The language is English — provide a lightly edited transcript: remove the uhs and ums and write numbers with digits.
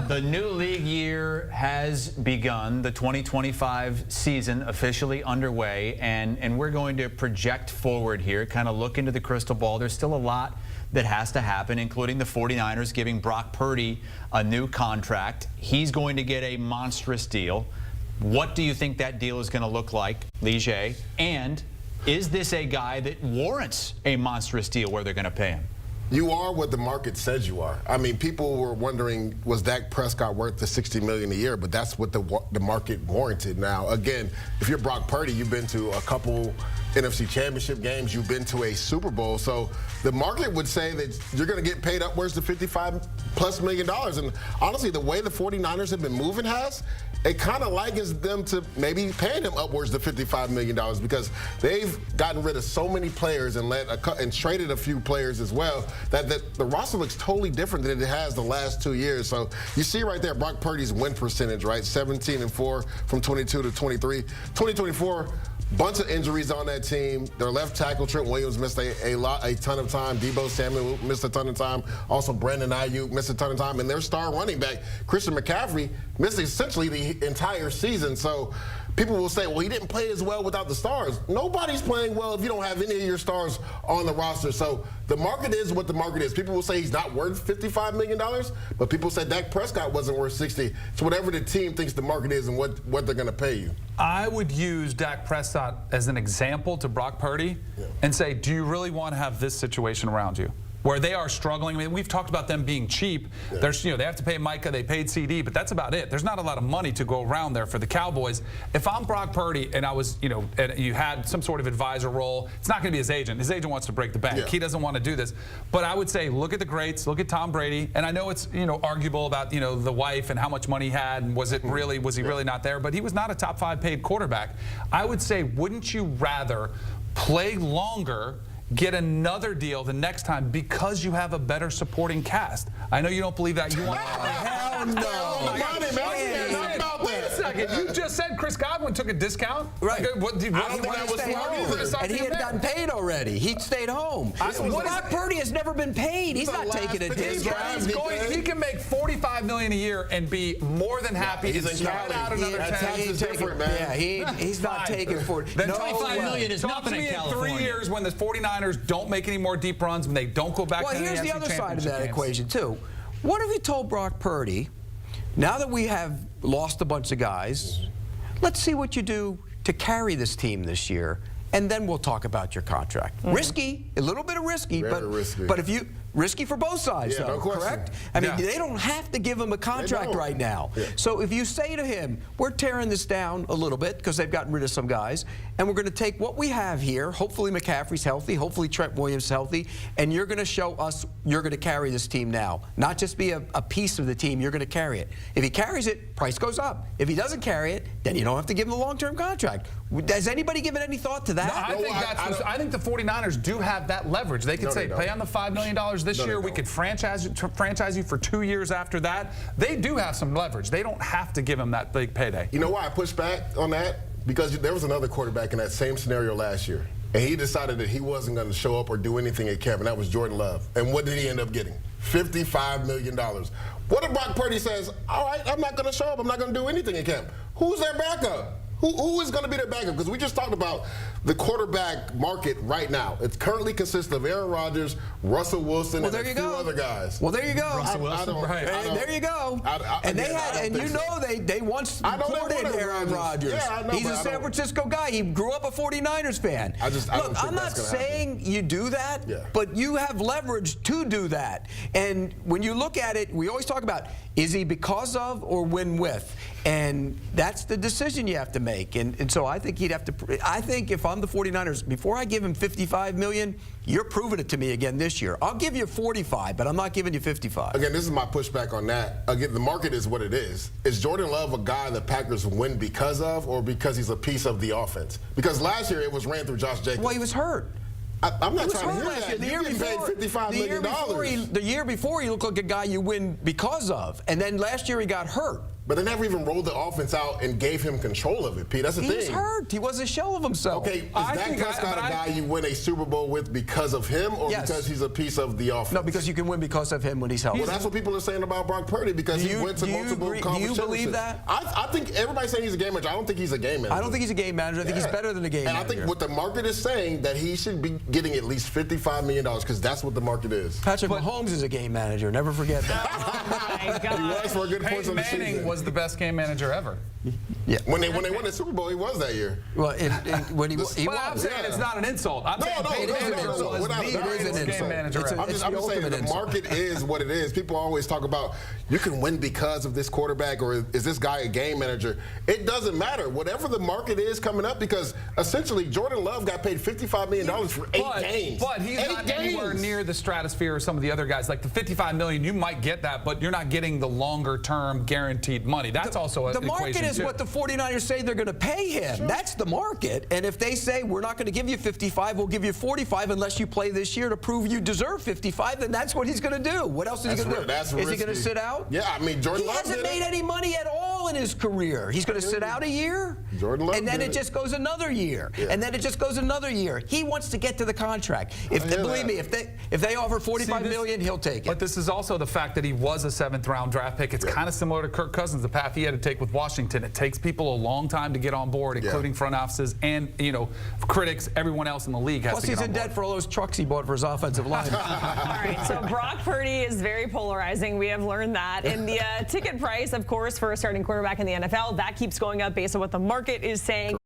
The new league year has begun, the 2025 season officially underway, and we're going to project forward here, kind of look into the crystal ball. There's still a lot that has to happen, including the 49ers giving Brock Purdy a new contract. He's going to get a monstrous deal. What do you think that deal is going to look like, Leger? And is this a guy that warrants a monstrous deal where they're going to pay him? You are what the market says you are. I mean, people were wondering, was Dak Prescott worth the $60 million a year? But that's what the market warranted. Now, again, if you're Brock Purdy, you've been to a couple NFC Championship games, you've been to a Super Bowl. So the market would say that you're going to get paid upwards to $55+ million. And honestly, the way the 49ers have been moving it kind of likens them to maybe paying him upwards to $55 million because they've gotten rid of so many players and traded a few players as well that the roster looks totally different than it has the last 2 years. So you see right there Brock Purdy's win percentage, right? 17-4 from 22 to 23. 2024, bunch of injuries on that team. Their left tackle, Trent Williams, missed a ton of time. Deebo Samuel missed a ton of time. Also, Brandon Ayuk missed a ton of time. And their star running back, Christian McCaffrey, missed essentially the entire season. So people will say, well, he didn't play as well without the stars. Nobody's playing well if you don't have any of your stars on the roster. So the market is what the market is. People will say he's not worth $55 million, but people said Dak Prescott wasn't worth 60. It's whatever the team thinks the market is and what they're going to pay you. I would use Dak Prescott as an example to Brock Purdy and say, do you really want to have this situation around you? Where they are struggling. I mean, we've talked about them being cheap. There's, they have to pay Micah, they paid CD, but that's about it. There's not a lot of money to go around there for the Cowboys. If I'm Brock Purdy and I was, and you had some sort of advisor role, it's not going to be his agent. His agent wants to break the bank. He doesn't want to do this. But I would say, look at the greats, look at Tom Brady, and I know it's, arguable about, the wife and how much money he had, and was he really not there? But he was not a top 5 paid quarterback. I would say, wouldn't you rather play longer, get another deal the next time because you have a better supporting cast? I know you don't believe that. You want hell no. Wait a second. You just said Chris Godwin took a discount? Right. I don't think that was smart. And he had gotten paid already. He stayed home. Brock Purdy has never been paid. He's not taking a discount. He can make $45 million a year and be more than happy to spread out another 10. He's not taking $40. Then $25 million is nothing in California. In 3 years when the 49ers don't make any more deep runs, when they don't go back to the NFC Well, here's the other side of that games. equation, too. What if you told Brock Purdy, now that we have lost a bunch of guys, let's see what you do to carry this team this year, and then we'll talk about your contract. Risky, a little bit of risky, but if you risky for both sides, though, correct? I mean, they don't have to give him a contract right now. So if you say to him, we're tearing this down a little bit because they've gotten rid of some guys, and we're going to take what we have here, hopefully McCaffrey's healthy, hopefully Trent Williams healthy, and you're going to show us you're going to carry this team now. Not just be a piece of the team, you're going to carry it. If he carries it, price goes up. If he doesn't carry it, then you don't have to give him a long-term contract. Has anybody given any thought to that? No, I think the 49ers do have that leverage. They could say, pay on the $5 million this year. We could franchise you for 2 years after that. They do have some leverage. They don't have to give him that big payday. You know why I pushed back on that? Because there was another quarterback in that same scenario last year, and he decided that he wasn't going to show up or do anything at camp, and that was Jordan Love. And what did he end up getting? $55 million. What if Brock Purdy says, all right, I'm not going to show up, I'm not going to do anything at camp? Who's their backup? Who is going to be their backup? Because we just talked about the quarterback market right now. It currently consists of Aaron Rodgers, Russell Wilson, and a few other guys. Well, there you go. Russell Wilson, there you go. They once supported Aaron Rodgers. He's a San Francisco guy. He grew up a 49ers fan. Look, I'm not saying you do that, but you have leverage to do that. And when you look at it, we always talk about, is he because of or win with? And that's the decision you have to make. And so I think he'd have to. I think if I'm the 49ers, before I give him $55 million, you're proving it to me again this year. I'll give you 45, but I'm not giving you 55. Again, this is my pushback on that. Again, the market is what it is. Is Jordan Love a guy the Packers win because of, or because he's a piece of the offense? Because last year it was ran through Josh Jacobs. Well, he was hurt. I'm not trying to hear that. The year before, $55 million. The year before, he looked like a guy you win because of. And then last year he got hurt. But they never even rolled the offense out and gave him control of it, Pete. That's the He thing. was hurt. He was a shell of himself. Okay, is Dak Prescott a guy you win a Super Bowl with because of him or Yes. because he's a piece of the offense? No, because you can win because of him when he's healthy. Well, that's what people are saying about Brock Purdy because he went to multiple conference Do you believe championships. that? I think everybody's saying he's a game manager. I don't think he's a game manager. I don't think he's a game manager. I think he's better than a game and manager. I think what the market is saying that he should be getting at least $55 million because that's what the market is. Patrick Mahomes is a game manager. Never forget that. Oh my God. He was for a good points Peyton on the season. Manning was the best game manager ever. Yeah. When they won the Super Bowl, he was that year. Well, when he But I'm was. saying it's not an insult. I'm saying Peyton no, Manning no, was without the a doubt, it is greatest an game insult. manager It's ever. I'm It's just the saying ultimate the insult. market is what it is. People always talk about you can win because of this quarterback or is this guy a game manager? It doesn't matter. Whatever the market is coming up, because essentially Jordan Love got paid $55 million for 8 games. But he's not anywhere near the stratosphere of some of the other guys. Like the $55 million, you might get that, but you're not getting the longer-term guaranteed money. That's also an The market equation is too. what the 49ers say they're going to pay him. Sure. That's the market. And if they say we're not going to give you 55, we'll give you 45 unless you play this year to prove you deserve 55, then that's what he's going to do. What else is he going to do? That's is he risky. going to sit out? Yeah, I mean, Jordan He Love hasn't did made it. any money at all in his career. He's going to sit out a year, Jordan Love and then did it it. just goes another year, Yeah. and then it just goes another year. He wants to get to the contract. I hear Believe that. me, if they offer $45 this- million, he'll take it. But this is also the fact that he was a 7th-round draft pick. It's kind of similar to Kirk Cousins, the path he had to take with Washington. It takes people a long time to get on board, including front offices and critics. Everyone else in the league has Plus, to get he's on in board. debt for all those trucks he bought for his offensive line. All right, so Brock Purdy is very polarizing. We have learned that. And the ticket price, of course, for a starting quarterback in the NFL, that keeps going up based on what the market is saying.